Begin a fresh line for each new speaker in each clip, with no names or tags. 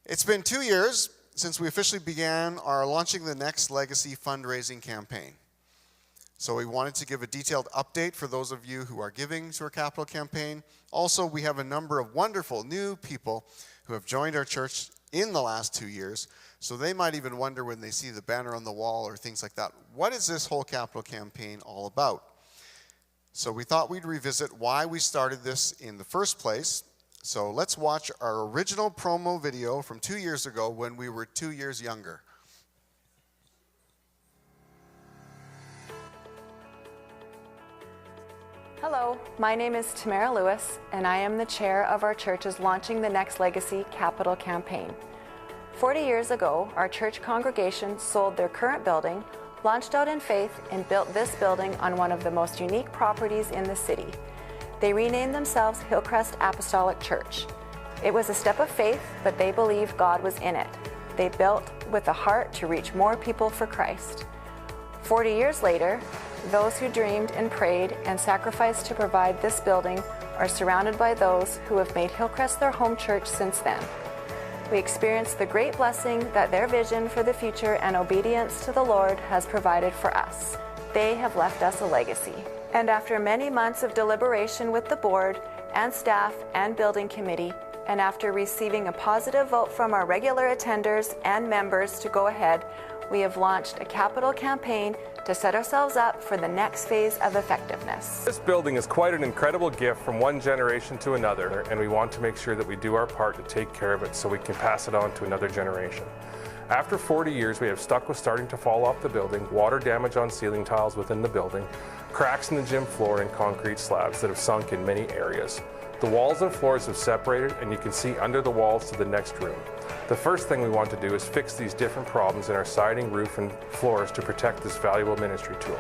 It's been 2 years since we officially began our Launching the Next Legacy fundraising campaign. So we wanted to give a detailed update for those of you who are giving to our capital campaign. Also, we have a number of wonderful new people who have joined our church in the last 2 years. So they might even wonder when they see the banner on the wall or things like that, what is this whole capital campaign all about? So we thought we'd revisit why we started this in the first place. So let's watch our original promo video from 2 years ago when we were 2 years younger.
Hello, my name is Tamara Lewis, and I am the chair of our church's Launching the Next Legacy capital campaign. 40 years ago, our church congregation sold their current building, launched out in faith, and built this building on one of the most unique properties in the city. They renamed themselves Hillcrest Apostolic Church. It was a step of faith, but they believed God was in it. They built with a heart to reach more people for Christ. 40 years later, those who dreamed and prayed and sacrificed to provide this building are surrounded by those who have made Hillcrest their home church since then. We experienced the great blessing that their vision for the future and obedience to the Lord has provided for us. They have left us a legacy. And after many months of deliberation with the board and staff and building committee, and after receiving a positive vote from our regular attenders and members to go ahead, we have launched a capital campaign to set ourselves up for the next phase of effectiveness.
This building is quite an incredible gift from one generation to another, and we want to make sure that we do our part to take care of it so we can pass it on to another generation. After 40 years, we have stuck with starting to fall off the building, water damage on ceiling tiles within the building, cracks in the gym floor, and concrete slabs that have sunk in many areas. The walls and floors have separated, and you can see under the walls to the next room. The first thing we want to do is fix these different problems in our siding, roof, and floors to protect this valuable ministry tool.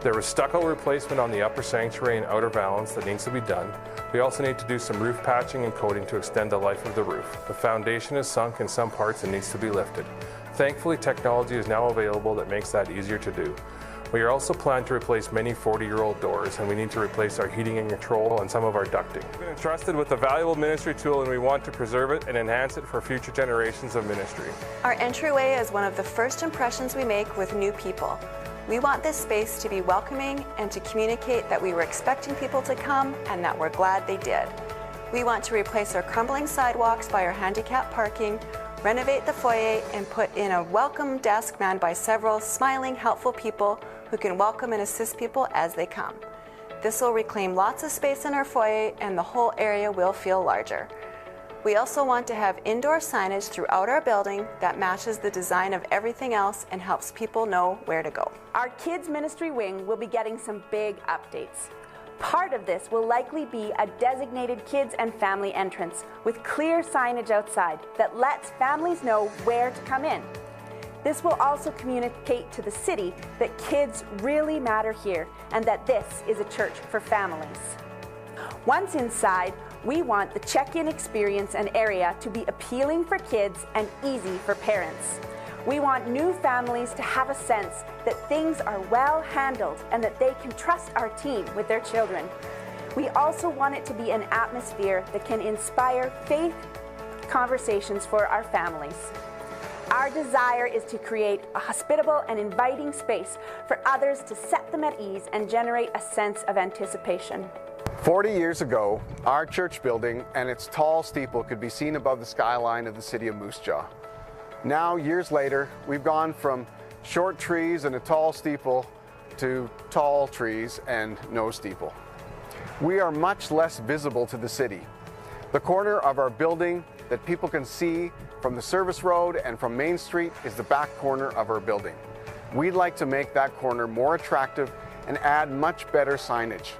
There was stucco replacement on the upper sanctuary and outer valance that needs to be done. We also need to do some roof patching and coating to extend the life of the roof. The foundation is sunk in some parts and needs to be lifted. Thankfully, technology is now available that makes that easier to do. We are also planning to replace many 40-year-old doors, and we need to replace our heating and control and some of our ducting. We've been entrusted with a valuable ministry tool, and we want to preserve it and enhance it for future generations of ministry.
Our entryway is one of the first impressions we make with new people. We want this space to be welcoming and to communicate that we were expecting people to come and that we're glad they did. We want to replace our crumbling sidewalks by our handicap parking, renovate the foyer, and put in a welcome desk manned by several smiling, helpful people who can welcome and assist people as they come. This will reclaim lots of space in our foyer, and the whole area will feel larger. We also want to have indoor signage throughout our building that matches the design of everything else and helps people know where to go.
Our kids ministry wing will be getting some big updates. Part of this will likely be a designated kids and family entrance with clear signage outside that lets families know where to come in. This will also communicate to the city that kids really matter here and that this is a church for families. Once inside, we want the check-in experience and area to be appealing for kids and easy for parents. We want new families to have a sense that things are well handled and that they can trust our team with their children. We also want it to be an atmosphere that can inspire faith conversations for our families. Our desire is to create a hospitable and inviting space for others to set them at ease and generate a sense of anticipation.
40 years ago, our church building and its tall steeple could be seen above the skyline of the city of Moose Jaw. Now, years later, we've gone from short trees and a tall steeple to tall trees and no steeple. We are much less visible to the city. The corner of our building that people can see from the service road and from Main Street is the back corner of our building. We'd like to make that corner more attractive and add much better signage.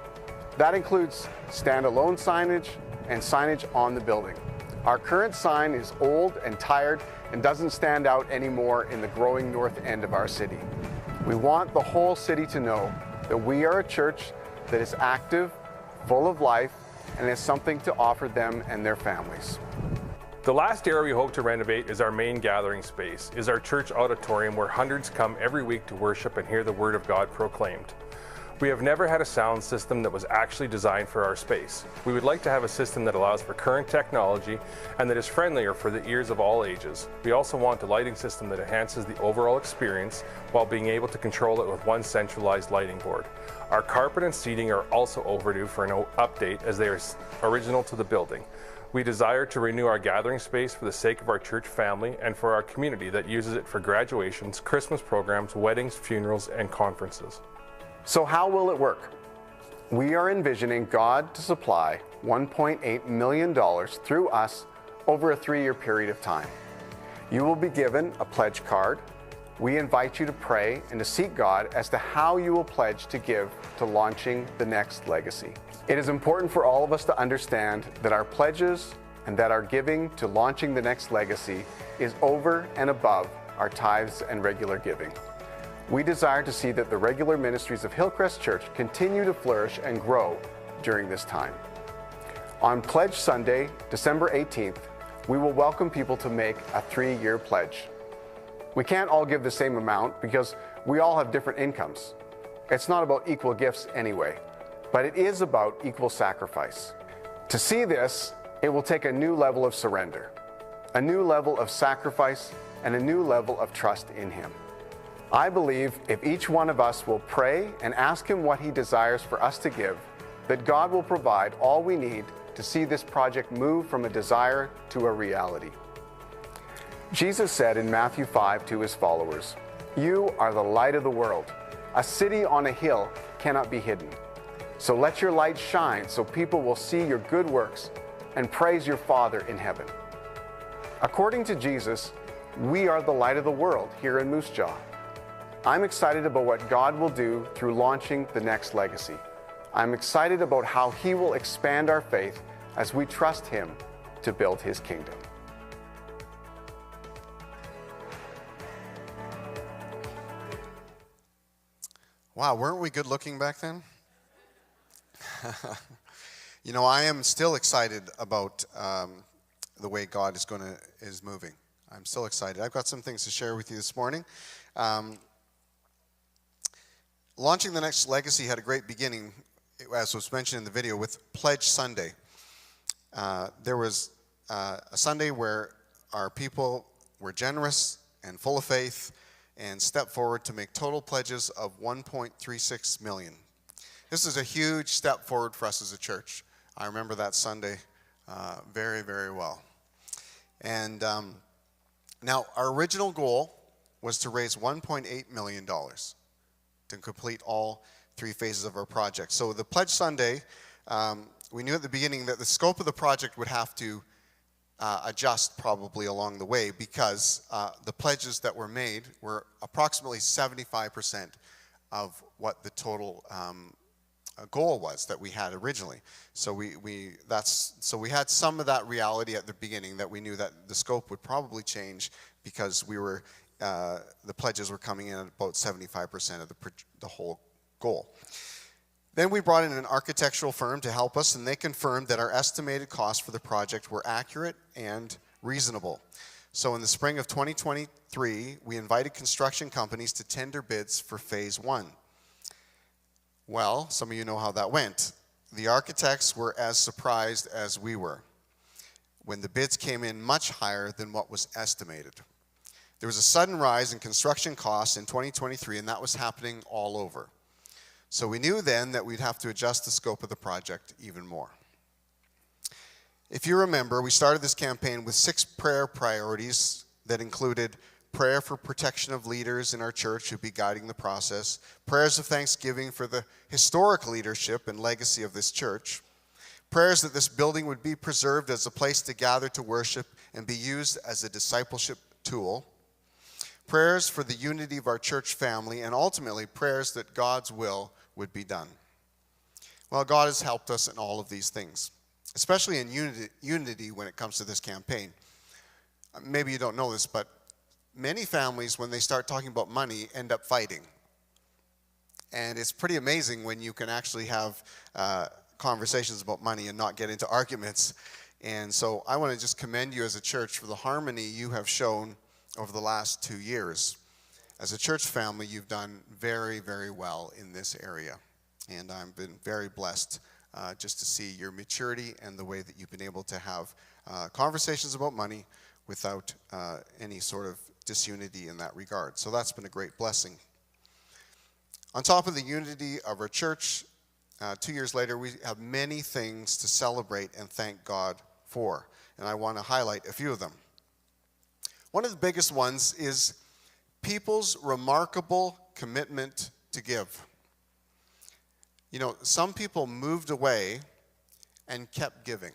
That includes standalone signage and signage on the building. Our current sign is old and tired and doesn't stand out anymore in the growing north end of our city. We want the whole city to know that we are a church that is active, full of life, and has something to offer them and their families.
The last area we hope to renovate is our main gathering space, is our church auditorium where hundreds come every week to worship and hear the Word of God proclaimed. We have never had a sound system that was actually designed for our space. We would like to have a system that allows for current technology and that is friendlier for the ears of all ages. We also want a lighting system that enhances the overall experience while being able to control it with one centralized lighting board. Our carpet and seating are also overdue for an update as they are original to the building. We desire to renew our gathering space for the sake of our church family and for our community that uses it for graduations, Christmas programs, weddings, funerals, and conferences.
So how will it work? We are envisioning God to supply $1.8 million through us over a 3-year period of time. You will be given a pledge card. We invite you to pray and to seek God as to how you will pledge to give to launching the next legacy. It is important for all of us to understand that our pledges and that our giving to launching the next legacy is over and above our tithes and regular giving. We desire to see that the regular ministries of Hillcrest Church continue to flourish and grow during this time. On Pledge Sunday, December 18th, we will welcome people to make a 3-year pledge. We can't all give the same amount because we all have different incomes. It's not about equal gifts anyway, but it is about equal sacrifice. To see this, it will take a new level of surrender, a new level of sacrifice, and a new level of trust in Him. I believe if each one of us will pray and ask Him what He desires for us to give, that God will provide all we need to see this project move from a desire to a reality. Jesus said in Matthew 5 to His followers, "You are the light of the world. A city on a hill cannot be hidden. So let your light shine so people will see your good works and praise your Father in heaven." According to Jesus, we are the light of the world here in Moose Jaw. I'm excited about what God will do through launching the next legacy. I'm excited about how He will expand our faith as we trust Him to build His kingdom.
Wow, weren't we good looking back then? You know, I am still excited about the way God is moving. I'm still excited. I've got some things to share with you this morning. Launching the Next Legacy had a great beginning, as was mentioned in the video, with Pledge Sunday. There was a Sunday where our people were generous and full of faith and stepped forward to make total pledges of $1.36 million. This is a huge step forward for us as a church. I remember that Sunday very, very well. And now our original goal was to raise $1.8 million to complete all 3 phases of our project. So the Pledge Sunday, we knew at the beginning that the scope of the project would have to adjust probably along the way because the pledges that were made were approximately 75% of what the total goal was that we had originally. So we had some of that reality at the beginning that we knew that the scope would probably change because the pledges were coming in at about 75% of the whole goal. Then we brought in an architectural firm to help us, and they confirmed that our estimated costs for the project were accurate and reasonable. So in the spring of 2023, we invited construction companies to tender bids for phase 1. Well, some of you know how that went. The architects were as surprised as we were when the bids came in much higher than what was estimated. There was a sudden rise in construction costs in 2023, and that was happening all over. So we knew then that we'd have to adjust the scope of the project even more. If you remember, we started this campaign with 6 prayer priorities that included prayer for protection of leaders in our church who'd be guiding the process, prayers of thanksgiving for the historic leadership and legacy of this church, prayers that this building would be preserved as a place to gather to worship and be used as a discipleship tool, prayers for the unity of our church family, and ultimately prayers that God's will would be done. Well, God has helped us in all of these things, especially in unity when it comes to this campaign. Maybe you don't know this, but many families, when they start talking about money, end up fighting. And it's pretty amazing when you can actually have conversations about money and not get into arguments. And so I want to just commend you as a church for the harmony you have shown over the last 2 years. As a church family, you've done very, very well in this area. And I've been very blessed just to see your maturity and the way that you've been able to have conversations about money without any sort of disunity in that regard. So that's been a great blessing. On top of the unity of our church, 2 years later, we have many things to celebrate and thank God for. And I want to highlight a few of them. One of the biggest ones is people's remarkable commitment to give. You know, some people moved away and kept giving.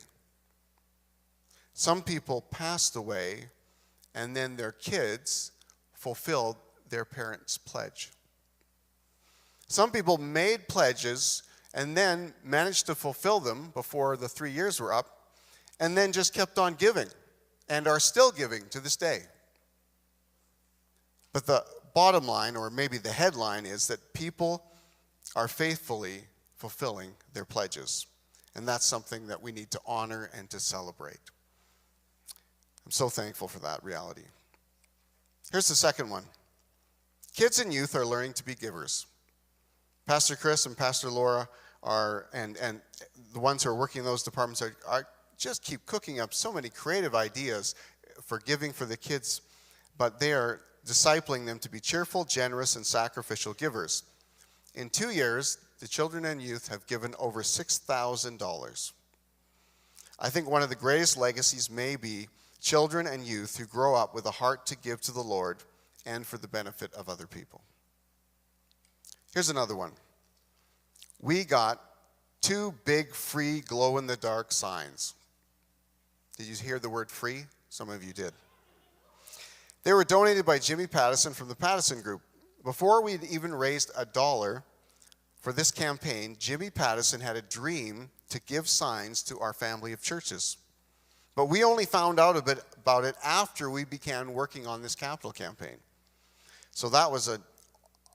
Some people passed away and then their kids fulfilled their parents' pledge. Some people made pledges and then managed to fulfill them before the 3 years were up, and then just kept on giving and are still giving to this day. But the bottom line, or maybe the headline, is that people are faithfully fulfilling their pledges. And that's something that we need to honor and to celebrate. I'm so thankful for that reality. Here's the second one. Kids and youth are learning to be givers. Pastor Chris and Pastor Laura are, and the ones who are working in those departments are just keep cooking up so many creative ideas for giving for the kids, but they are discipling them to be cheerful, generous, and sacrificial givers. In 2 years, the children and youth have given over $6,000. I think one of the greatest legacies may be children and youth who grow up with a heart to give to the Lord and for the benefit of other people. Here's another one. We got 2 big free glow-in-the-dark signs. Did you hear the word free? Some of you did. They were donated by Jimmy Pattison from the Pattison Group. Before we'd even raised $1 for this campaign, Jimmy Pattison had a dream to give signs to our family of churches. But we only found out a bit about it after we began working on this capital campaign. So that was an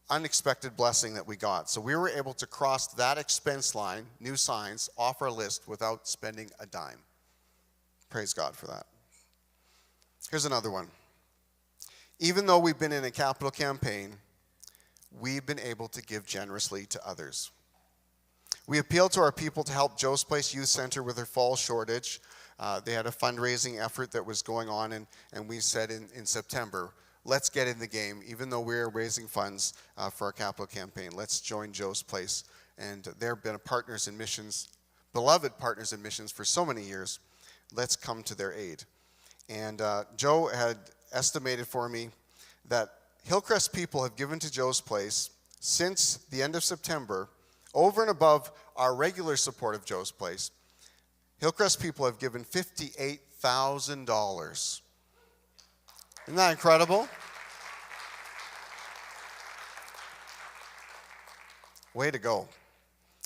unexpected blessing that we got. So we were able to cross that expense line, new signs, off our list without spending a dime. Praise God for that. Here's another one. Even though we've been in a capital campaign, we've been able to give generously to others. We appealed to our people to help Joe's Place Youth Center with their fall shortage. They had a fundraising effort that was going on, and we said in September, let's get in the game. Even though we're raising funds for our capital campaign, let's join Joe's Place. And they've been partners in missions, beloved partners in missions for so many years. Let's come to their aid. And Joe had estimated for me that Hillcrest people have given to Joe's Place since the end of September, over and above our regular support of Joe's Place, Hillcrest people have given $58,000. Isn't that incredible? Way to go.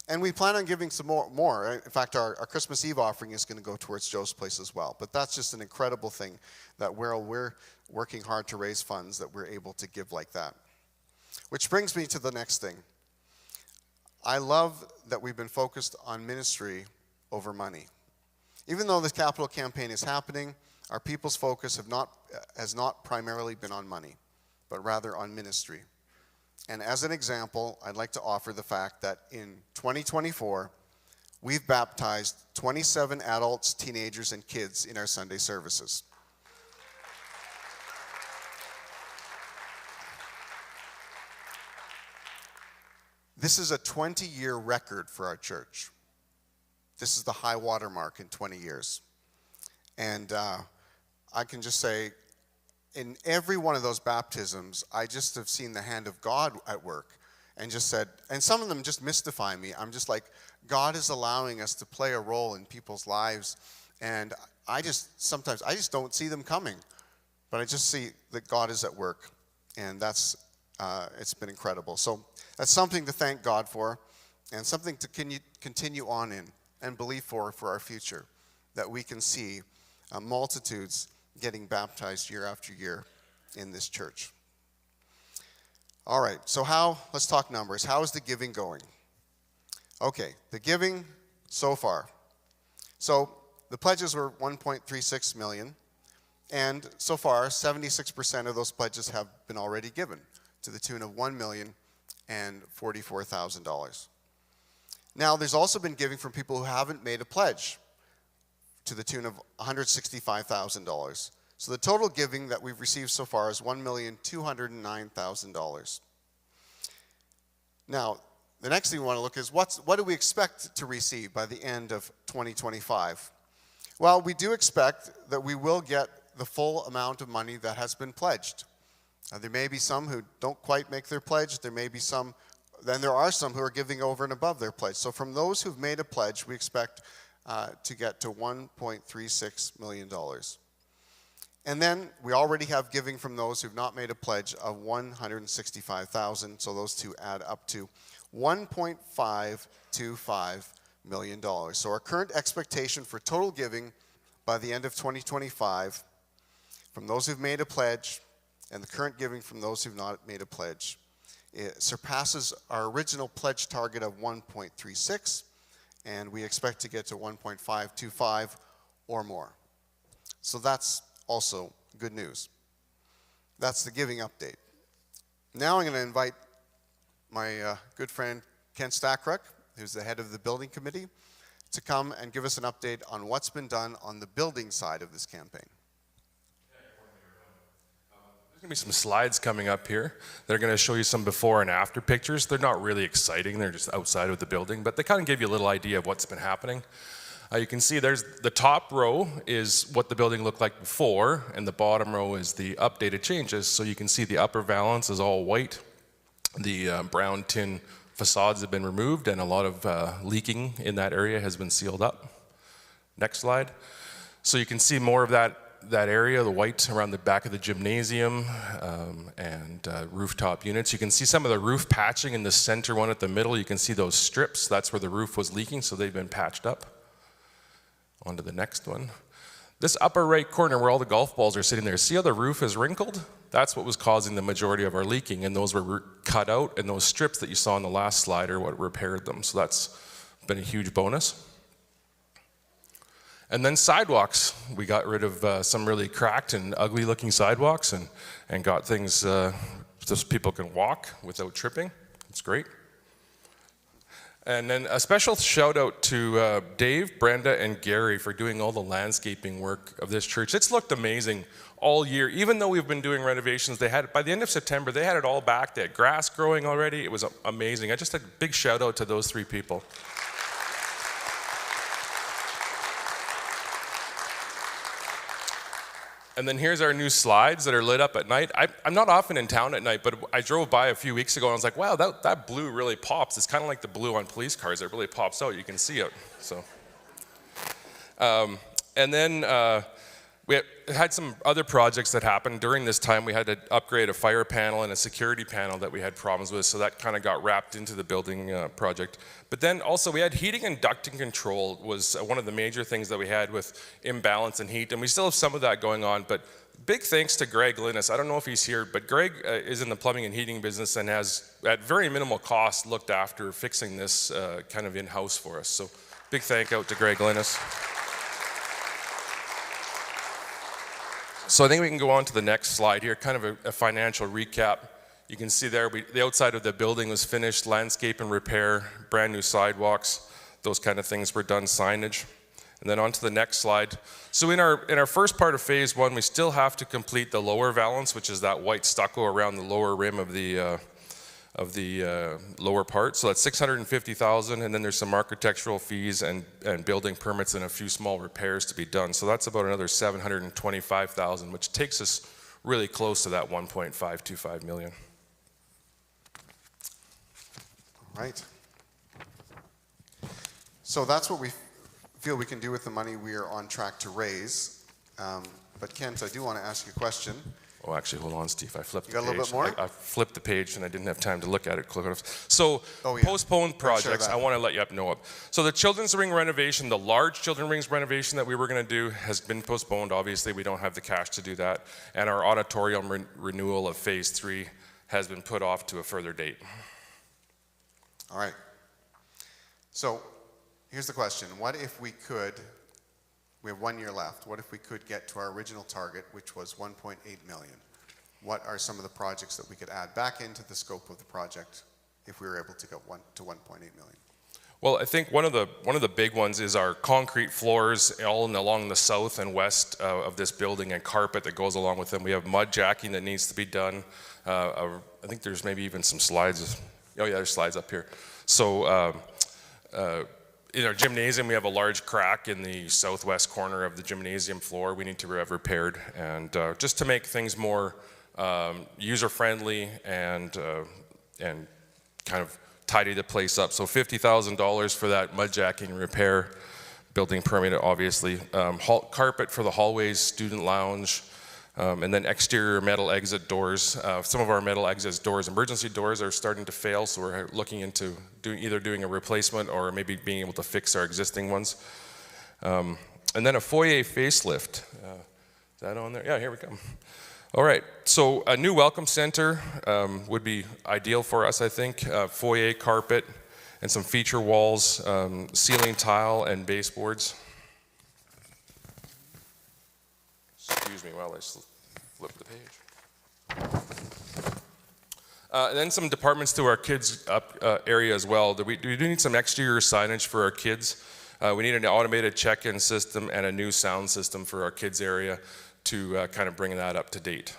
And we plan on giving some more. In fact, our Christmas Eve offering is going to go towards Joe's Place as well. But that's just an incredible thing that we're working hard to raise funds that we're able to give like that. Which brings me to the next thing. I love that we've been focused on ministry over money. Even though this capital campaign is happening, our people's focus has not primarily been on money, but rather on ministry. And as an example, I'd like to offer the fact that in 2024, we've baptized 27 adults, teenagers, and kids in our Sunday services. This is a 20-year record for our church. This is the high water mark in 20 years. And I can just say, in every one of those baptisms, I just have seen the hand of God at work and just said, and some of them just mystify me. I'm just like, God is allowing us to play a role in people's lives. And sometimes I just don't see them coming. But I just see that God is at work. And it's been incredible. So that's something to thank God for and something to continue on in and believe for our future, that we can see multitudes getting baptized year after year in this church. All right, so let's talk numbers. How is the giving going? Okay, the giving so far. So the pledges were $1.36 million, and so far 76% of those pledges have been already given to the tune of $1,044,000. Now, there's also been giving from people who haven't made a pledge to the tune of $165,000. So the total giving that we've received so far is $1,209,000. Now, the next thing we want to look is what do we expect to receive by the end of 2025? Well, we do expect that we will get the full amount of money that has been pledged. There may be some who don't quite make their pledge. There are some who are giving over and above their pledge. So from those who've made a pledge, we expect to get to $1.36 million. And then we already have giving from those who've not made a pledge of $165,000. So those two add up to $1.525 million. So our current expectation for total giving by the end of 2025 from those who've made a pledge and the current giving from those who've not made a pledge, it surpasses our original pledge target of 1.36, and we expect to get to 1.525 or more. So that's also good news. That's the giving update. Now I'm going to invite my good friend Ken Stackruk, who's the head of the building committee, to come and give us an update on what's been done on the building side of this campaign.
There's going to be some slides coming up here. They're going to show you some before and after pictures. They're not really exciting. They're just outside of the building, but they kind of give you a little idea of what's been happening. You can see there's the top row is what the building looked like before, and the bottom row is the updated changes. So you can see the upper valance is all white. The brown tin facades have been removed, and a lot of leaking in that area has been sealed up. Next slide. So you can see more of that area, the white around the back of the gymnasium and rooftop units. You can see some of the roof patching in the center one at the middle. You can see those strips. That's where the roof was leaking, so they've been patched up. On to the next one. This upper right corner where all the golf balls are sitting there, see how the roof is wrinkled? That's what was causing the majority of our leaking, and those were cut out, and those strips that you saw on the last slide are what repaired them. So that's been a huge bonus. And then sidewalks. We got rid of some really cracked and ugly looking sidewalks and got things so people can walk without tripping. It's great. And then a special shout out to Dave, Brenda, and Gary for doing all the landscaping work of this church. It's looked amazing all year. Even though we've been doing renovations, they had, by the end of September, they had it all back. They had grass growing already. It was amazing. I just a big shout out to those three people. And then here's our new slides that are lit up at night. I'm not often in town at night, but I drove by a few weeks ago and I was like, wow, that blue really pops. It's kind of like the blue on police cars. It really pops out. You can see it. So, and then we had some other projects that happened during this time. We had to upgrade a fire panel and a security panel that we had problems with, so that kind of got wrapped into the building project. But then also we had heating and ducting control was one of the major things that we had with imbalance in heat, and we still have some of that going on. But big thanks to Greg Linus. I don't know if he's here, but Greg is in the plumbing and heating business and has, at very minimal cost, looked after fixing this kind of in-house for us. So big thank out to Greg Linus. So I think we can go on to the next slide here, kind of a financial recap. You can see there, the outside of the building was finished, landscape and repair, brand new sidewalks, those kind of things were done, signage. And then on to the next slide. So in our first part of phase one, we still have to complete the lower valance, which is that white stucco around the lower rim of the lower part. So that's $650,000, and then there's some architectural fees and building permits and a few small repairs to be done. So that's about another $725,000, which takes us really close to that $1.525 million.
All right. So that's what we feel we can do with the money we are on track to raise. But Kent, I do want to ask you a question.
Oh, actually, hold on, Steve. I flipped the page.
You got a little bit more?
I flipped the page and I didn't have time to look at it. So,
Oh, yeah.
postponed projects,
Share
I
that.
want to let you know of. So the Children's Ring renovation, the large Children's Rings renovation that we were going to do has been postponed. Obviously, we don't have the cash to do that. And our auditorium renewal of phase 3 has been put off to a further date.
All right. So here's the question. What if we could, we have 1 year left, what if we could get to our original target, which was 1.8 million? What are some of the projects that we could add back into the scope of the project if we were able to get to 1.8 million?
Well, I think one of the big ones is our concrete floors all along the south and west of this building, and carpet that goes along with them. We have mud jacking that needs to be done. I think there's maybe even some slides. Oh yeah, there's slides up here. So in our gymnasium, we have a large crack in the southwest corner of the gymnasium floor. We need to have repaired, and just to make things more user-friendly and kind of tidy the place up. So $50,000 for that mud jacking repair, building permit obviously, carpet for the hallways, student lounge, and then exterior metal exit doors. Some of our metal exit doors, emergency doors, are starting to fail, so we're looking into either doing a replacement or maybe being able to fix our existing ones. And then a foyer facelift. Is that on there? Yeah, here we go. All right, so a new welcome center would be ideal for us, I think. Foyer carpet and some feature walls, ceiling tile and baseboards. Excuse me while I flip the page. And then some departments to our kids area as well. We do need some exterior signage for our kids. We need an automated check-in system and a new sound system for our kids area to kind of bring that up to date.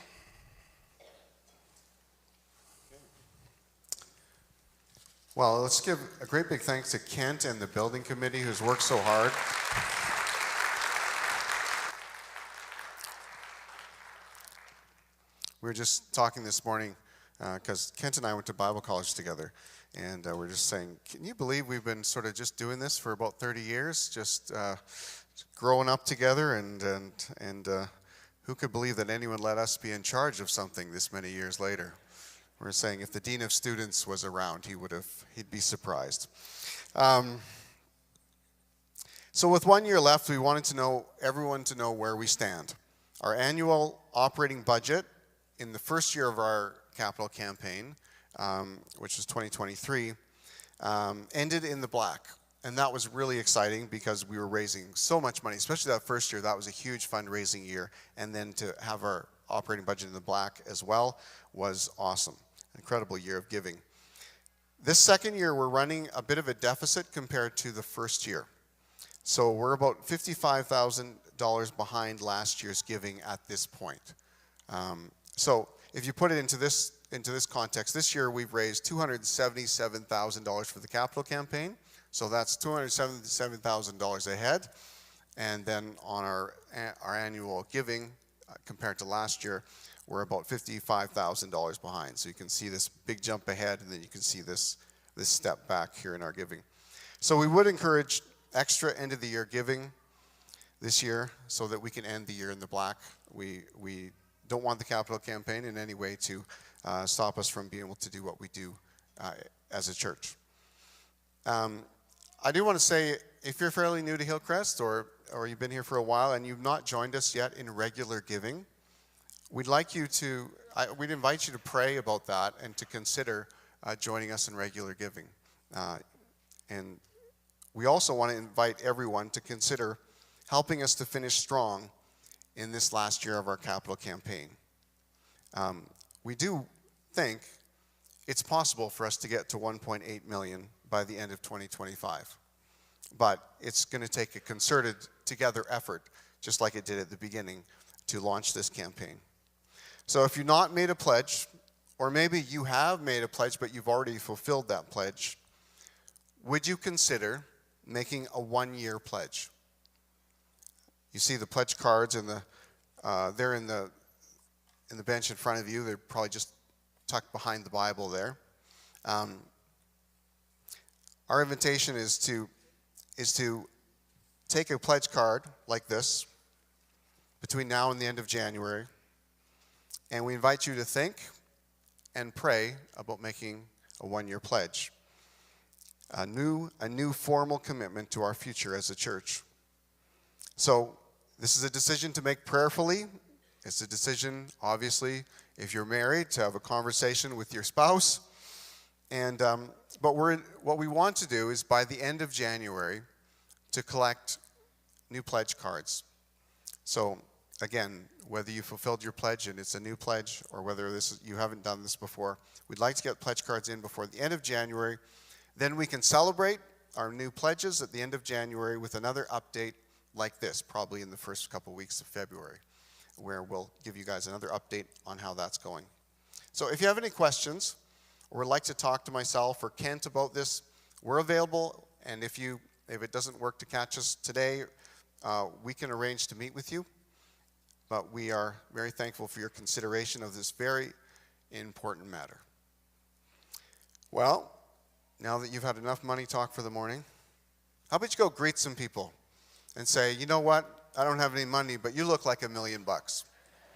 Well, let's give a great big thanks to Kent and the building committee who's worked so hard. We were just talking this morning because Kent and I went to Bible college together, and we're just saying, can you believe we've been sort of just doing this for about 30 years, just growing up together, and who could believe that anyone let us be in charge of something this many years later? We're saying if the Dean of Students was around, he'd be surprised. So with 1 year left, we wanted everyone to know where we stand. Our annual operating budget in the first year of our capital campaign, which was 2023, ended in the black. And that was really exciting because we were raising so much money, especially that first year. That was a huge fundraising year. And then to have our operating budget in the black as well was awesome. Incredible year of giving. This second year, we're running a bit of a deficit compared to the first year. So we're about $55,000 behind last year's giving at this point. So if you put it into this context, this year we've raised $277,000 for the capital campaign. So that's $277,000 ahead. And then on our annual giving, compared to last year, we're about $55,000 behind. So you can see this big jump ahead, and then you can see this step back here in our giving. So we would encourage extra end of the year giving this year so that we can end the year in the black. We don't want the capital campaign in any way to stop us from being able to do what we do as a church. I do want to say, if you're fairly new to Hillcrest or you've been here for a while and you've not joined us yet in regular giving, we'd invite you to pray about that and to consider joining us in regular giving. And we also want to invite everyone to consider helping us to finish strong in this last year of our capital campaign. We do think it's possible for us to get to 1.8 million by the end of 2025. But it's going to take a concerted together effort, just like it did at the beginning, to launch this campaign. So if you've not made a pledge, or maybe you have made a pledge but you've already fulfilled that pledge, would you consider making a 1-year pledge? You see the pledge cards they're in the bench in front of you. They're probably just tucked behind the Bible there. Our invitation is to take a pledge card like this between now and the end of January, and we invite you to think and pray about making a 1-year pledge, a new formal commitment to our future as a church. So this is a decision to make prayerfully. It's a decision, obviously, if you're married, to have a conversation with your spouse. And but what we want to do is by the end of January to collect new pledge cards. So again, whether you fulfilled your pledge and it's a new pledge, or whether you haven't done this before, we'd like to get pledge cards in before the end of January. Then we can celebrate our new pledges at the end of January with another update like this, probably in the first couple weeks of February, where we'll give you guys another update on how that's going. So if you have any questions or would like to talk to myself or Kent about this, we're available, and if it doesn't work to catch us today, we can arrange to meet with you. But we are very thankful for your consideration of this very important matter. Well, now that you've had enough money talk for the morning, how about you go greet some people and say, you know what, I don't have any money, but you look like $1 million.